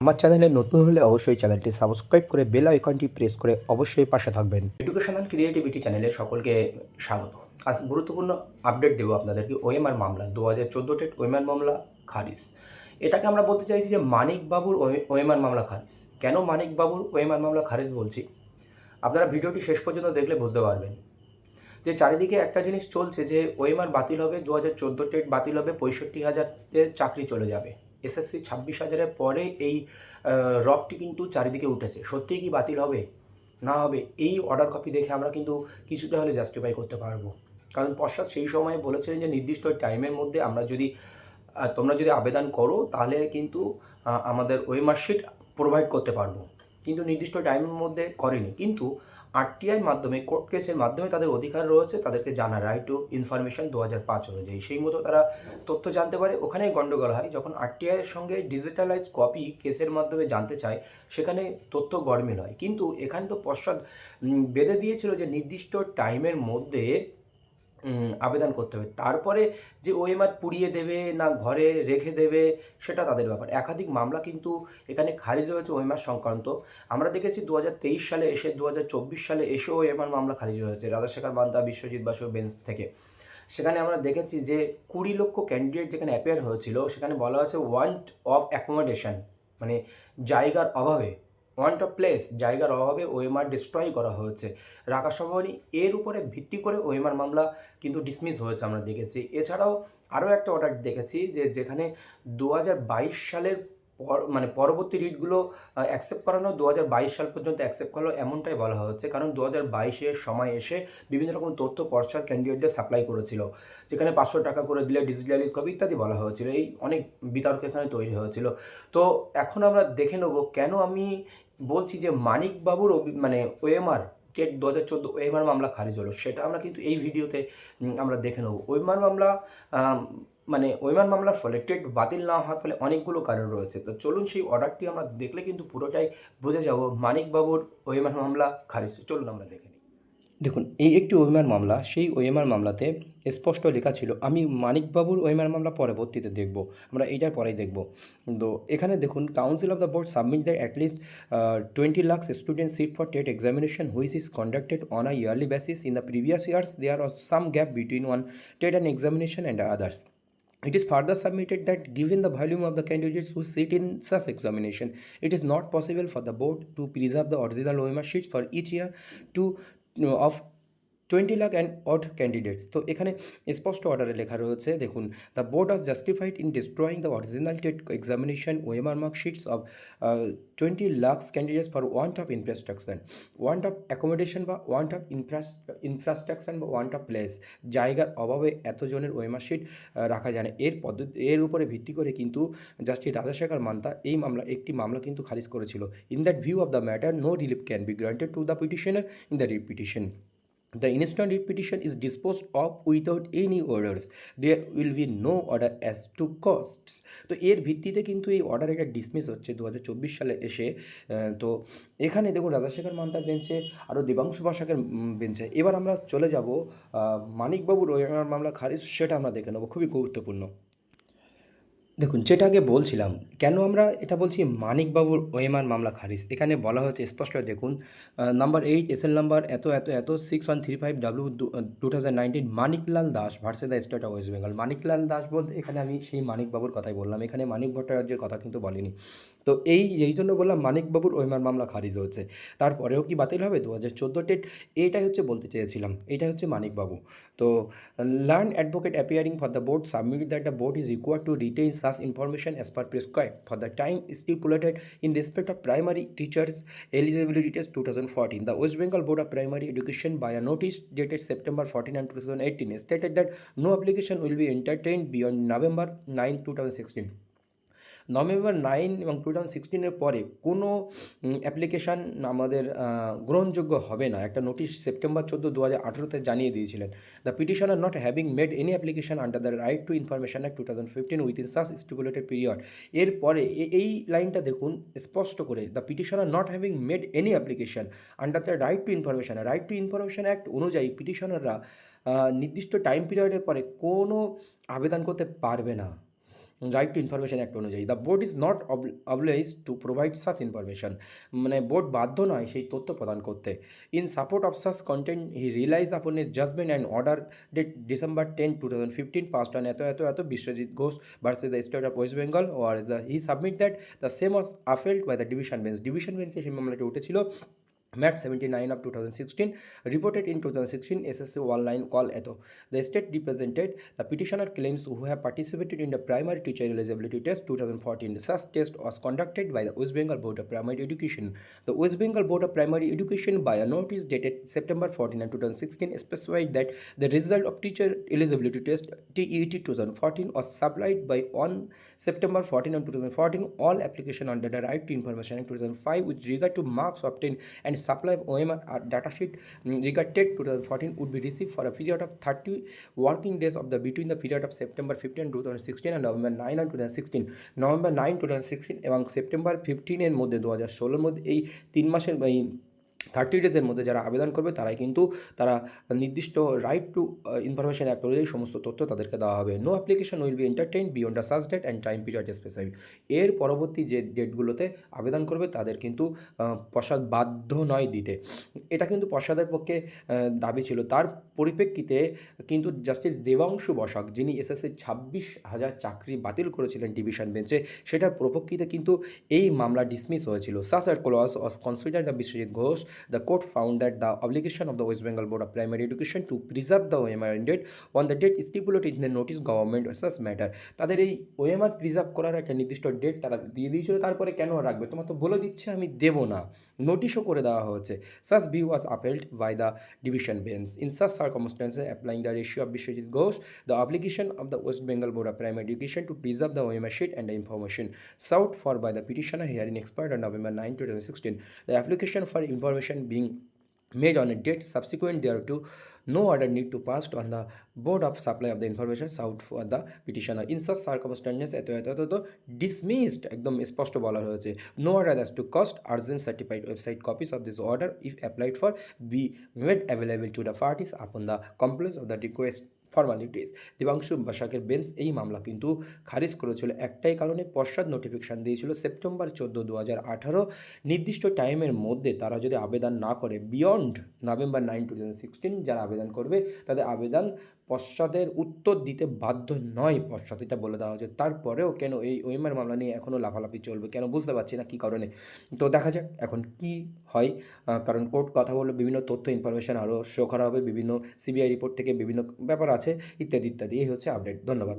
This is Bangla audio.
আমার চ্যানেলে নতুন হলে অবশ্যই চ্যানেলটি সাবস্ক্রাইব করে বেল আইকনটি প্রেস করে অবশ্যই পাশে থাকবেন। এডুকেশনাল ক্রিয়েটিভিটি চ্যানেলে সকলকে স্বাগত। আজ গুরুত্বপূর্ণ আপডেট দেবো আপনাদেরকে। ওএমআর মামলা 2014 টেট ওএমআর মামলা খারিজ। এটাকে আমরা বলতে চাইছি যে মানিক বাবুর ওএমআর মামলা খারিজ। কেন মানিক বাবুর ওএমআর মামলা খারিজ বলছি, আপনারা ভিডিওটি শেষ পর্যন্ত দেখলে বুঝতে পারবেন। যে চারিদিকে একটা জিনিস চলছে যে ওএমআর বাতিল হবে, 2014 টেট বাতিল হবে, 65,000-এর চাকরি চলে যাবে। এসএসসি 26,000-এর পরে এই রবটি কিন্তু চারিদিকে উঠেছে। সত্যিই কি বাতিল হবে না হবে, এই অর্ডার কপি দেখে আমরা কিন্তু কিছুটা হলে জাস্টিফাই করতে পারবো। কারণ পশ্চাৎ সেই সময় বলেছিলেন যে নির্দিষ্ট টাইমের মধ্যে তোমরা যদি আবেদন করো তাহলে কিন্তু আমাদের ওএমআর শিট প্রোভাইড করতে পারবো। কিন্তু নির্দিষ্ট টাইমের মধ্যে করেনি। কিন্তু আরটিআইয়ের মাধ্যমে, কোর্ট কেসের মাধ্যমে তাদের অধিকার রয়েছে তাদেরকে জানা, রাইট টু ইনফরমেশন 2005 অনুযায়ী। সেই মতো তারা তথ্য জানতে পারে। ওখানেই গণ্ডগোল হয়, যখন আরটিআইয়ের সঙ্গে ডিজিটালাইজ কপি কেসের মাধ্যমে জানতে চায় সেখানে তথ্য গরমিল হয়। কিন্তু এখানে তো পশ্চাৎ বেঁধে দিয়েছিল যে নির্দিষ্ট টাইমের মধ্যে আবেদন করতে হবে। তারপরে যে ওএমআর পুড়িয়ে দেবে না ঘরে রেখে দেবে সেটা তাদের ব্যাপার। একাধিক মামলা কিন্তু এখানে খারিজ হয়েছে ওএমআর সংক্রান্ত। আমরা দেখেছি 2023 সালে এসে 2024 সালে এসেও ওএমআর মামলা খারিজ হয়েছে রাজাশেখর মান্তা, বিশ্বজিৎ বাসু বেঞ্চ থেকে। সেখানে আমরা দেখেছি যে 20 লক্ষ ক্যান্ডিডেট যেখানে অ্যাপিয়ার হয়েছিল সেখানে বলা হয়েছে ওয়ান্ট অফ অ্যাকোমোডেশন, মানে জায়গার অভাবে, ওয়ান্ট অফ প্লেস, জায়গার অভাবে ওএমআর ডিস্ট্রয় করা হয়েছে, রাখা সম্ভব নেই। এর উপরে ভিত্তি করে ওএমআর মামলা কিন্তু ডিসমিস হয়েছে আমরা দেখেছি। এছাড়াও আরও একটা অর্ডার দেখেছি যেখানে 2022 সালের মানে পরবর্তী রিটগুলো অ্যাকসেপ্ট করানো, 2022 সাল পর্যন্ত অ্যাকসেপ্ট করানো এমনটাই বলা হচ্ছে। কারণ 2022-এর সময় এসে বিভিন্ন রকম তথ্য পর্ষদ ক্যান্ডিডেটদের সাপ্লাই করেছিল, যেখানে 500 টাকা করে দিলে ডিজিটালাইজ কপি ইত্যাদি বলা হয়েছিল। এই অনেক বিতর্ক এখানে তৈরি হয়েছিল। তো এখন আমরা দেখে নেব কেন আমি বলছি যে মানিক বাবুর মানে ওএমআর টেট 2014 ওএমআর মামলা খারিজ হলো, সেটা আমরা কিন্তু এই ভিডিওতে আমরা দেখে নেব। ওএমআর মামলা মানে ওএমআর মামলার ফলে টেট বাতিল না হওয়ার ফলে অনেকগুলো কারণ রয়েছে। তো চলুন সেই অর্ডারটি আমরা দেখলে কিন্তু পুরোটাই বুঝে যাব মানিক বাবুর ওএমআর মামলা খারিজ। চলুন আমরা দেখে নিই। দেখুন, এই একটি ওএমআর মামলা। সেই ওএমআর মামলাতে স্পষ্ট লেখা ছিল, আমি মানিকবাবুর ওএমআর মামলা পরবর্তীতে দেখব, আমরা এইটার পরেই দেখব। তো এখানে দেখুন, council of the board submit that at least 20 lakhs student seat for TET examination which is conducted on a yearly basis. In the previous years there was some gap between one TET and examination and others. It is further submitted that given the volume of the candidates who sit in such examination, it is not possible for the board to preserve the original OMR sheets for each year to of 20 lakh and odd candidates. তো এখানে স্পষ্ট অর্ডারে লেখা রয়েছে, দেখুন, the board was justified in destroying the original TET examination OMR marksheets of 20 lakhs candidates for want of infrastructure, want of accommodation বা ওয়ান্ট অফ ইনফ্রাস্ট্রাকচার বা ওয়ান্ট অফ প্লেস, জায়গার অভাবে এতজনের ওএমআর শিট রাখা যায় না। এর উপরে ভিত্তি করে কিন্তু জাস্টিস রাজাশেখর মান্তা একটি মামলা কিন্তু খারিজ করেছিল। In that view of the matter no relief can be granted to the petitioner in the writ petition. The instant writ petition is disposed of without any orders. There will be no order as to costs. তো এর ভিত্তিতে কিন্তু এই অর্ডার এটা ডিসমিস হচ্ছে 2024 সালে এসে। তো এখানে দেখুন, রাজাশেখর মান্তার বেঞ্চে, আরও দেবাংশু বসাকের বেঞ্চে। এবার আমরা চলে যাব মানিকবাবুর ওএমআর মামলা খারিজ, সেটা আমরা দেখে নেব, খুবই গুরুত্বপূর্ণ। দেখুন, যেটা আগে বলছিলাম, কেন আমরা এটা বলছি মানিকবাবুর ওএমআর মামলা খারিজ, এখানে বলা হয়েছে স্পষ্ট। দেখুন, নাম্বার 8 এসএল নাম্বার এত 6135 2019 Maniklal Das versus the state of west Bengal. Maniklal Das বলতে এখানে আমি সেই মানিকবাবুর কথাই বললাম, এখানে মানিক ভট্টাচার্যের কথা কিন্তু বলিনি। তো এই জন্য বললাম মানিকবাবুর ওএমআর মামলা খারিজ হয়েছে। তারপরেও কি বাতিল হবে 2014 টেট? এইটাই হচ্ছে বলতে চেয়েছিলাম, এইটাই হচ্ছে মানিকবাবু। তো learned advocate appearing for the board submitted that the board is required to retain such information as per prescribed for the time stipulated in respect of primary teachers eligibility test 2014. The West Bengal Board of Primary Education by a notice dated September 14 and 2018 stated that no application will be entertained beyond November 9, 2016. November 9 এবং 2016-এর পরে কোনো অ্যাপ্লিকেশান আমাদের গ্রহণযোগ্য হবে না, একটা নোটিশ সেপ্টেম্বর 14, 2018-তে জানিয়ে দিয়েছিলেন। The petitioner not having made any application under the right to information act 2015 within such stipulated period. এরপরে এই লাইনটা দেখুন স্পষ্ট করে, the petitioner not having made any application under the right to information act অনুযায়ী পিটিশনাররা নির্দিষ্ট টাইম পিরিয়ডের পরে কোনো আবেদন করতে পারবে না। রাইট টু ইনফরমেশন অ্যাক্ট অনুযায়ী the board is not oblige to provide such information, মানে বোর্ড বাধ্য নয় সেই তথ্য প্রদান করতে। In support of such content he relies upon a judgement and order date December 10, 2015 passed on এত Biswajit Ghosh versus the state of west Bengal, whereas the he submit that the same was upheld by the division বেঞ্চে সেই মামলাটি উঠেছিল। Mat 79 of 2016 reported in 2016 SSC online call eto. The state represented the petitioner claims who have participated in the primary teacher eligibility test 2014. Such test was conducted by the West Bengal Board of Primary Education. The West Bengal Board of Primary Education by a notice dated September 14 and 2016 specified that the result of teacher eligibility test TET 2014 was supplied by 1 September 14 and 2014. All application under the right to information in 2005 with regard to marks obtained and supply of OMR datasheet regarded 2014 would be received for a period of 30 working days of the between the period of September 15 2016 and November 9 and 2016. November 9 2016 এবং সেপ্টেম্বর 15 এর মধ্যে 2016 মধ্যে এই 3 মাসের এই 30 ডেজের মধ্যে যারা আবেদন করবে তারাই কিন্তু তারা নির্দিষ্ট রাইট টু ইনফরমেশন অ্যাক্ট অনুযায়ী সমস্ত তথ্য তাদেরকে দেওয়া হবে। No application will be entertain beyond the such date and time period specified. এর পরবর্তী যে ডেটগুলোতে আবেদন করবে তাদের কিন্তু পশ্চাৎ বাধ্য নয় দিতে। এটা কিন্তু পশ্চাদের পক্ষে দাবি ছিল। তার পরিপ্রেক্ষিতে কিন্তু জাস্টিস দেবাংশু বসাক, যিনি এসএসসির 26,000 চাকরি বাতিল করেছিলেন ডিভিশন বেঞ্চে, সেটার প্রপক্ষিতে কিন্তু এই মামলা ডিসমিস হয়েছিল। Such a clause was considered the Biswajit Ghosh. The court found that the obligation of the West Bengal Board of Primary Education to preserve the OMR date on the date stipulated in the notice government such matter, তাদের এই ওএমআর প্রিজার্ভ করার একটা নির্দিষ্ট ডেট তারা দিয়ে দিয়েছিল, তারপরে কেন রাখবে, তোমার তো বলে দিচ্ছে আমি দেব না, নোটিশও করে দেওয়া হয়েছে। Such view was upheld by the division bench. In such circumstances, applying the ratio of Biswajit Ghosh, the obligation of the West Bengal Board of Primary Education to preserve the OMR sheet and the information sought for by the petitioner hearing expired on November 9, 2016. The application for information being made on a date subsequent thereto, no order need to pass on the board of supply of the information sought for the petitioner. In such circumstances এত dismissed, একদম স্পষ্ট বলা হয়েছে। No order as to cost urgent certified website copies of this order if applied for be made available to the parties upon the compliance of the request formalities. Debangshu বসাকের বেঞ্চ এই মামলা কিন্তু খারিজ করেছিল একটাই কারণে, পশ্চাৎ নোটিফিকেশান দিয়েছিল সেপ্টেম্বর 14, 2018 নির্দিষ্ট টাইমের মধ্যে তারা যদি আবেদন না করে বিয়ন্ড নভেম্বর 9, 2016 যারা আবেদন করবে তাদের আবেদন পশ্চাতের উত্তর দিতে বাধ্য নয়, পশ্চাৎ এটা বলে দেওয়া হয়েছে। তারপরেও কেন এই ওএমআর মামলা নিয়ে এখনও লাফালাফি চলবে, কেন বুঝতে পারছি না কী কারণে। তো দেখা যাক এখন কি হয়, কারণ কোর্ট কথা বললে বিভিন্ন তথ্য ইনফরমেশান আরও শো করা হবে, বিভিন্ন সিবিআই রিপোর্ট থেকে বিভিন্ন ব্যাপার আছে ইত্যাদি ইত্যাদি। এই হচ্ছে আপডেট। ধন্যবাদ।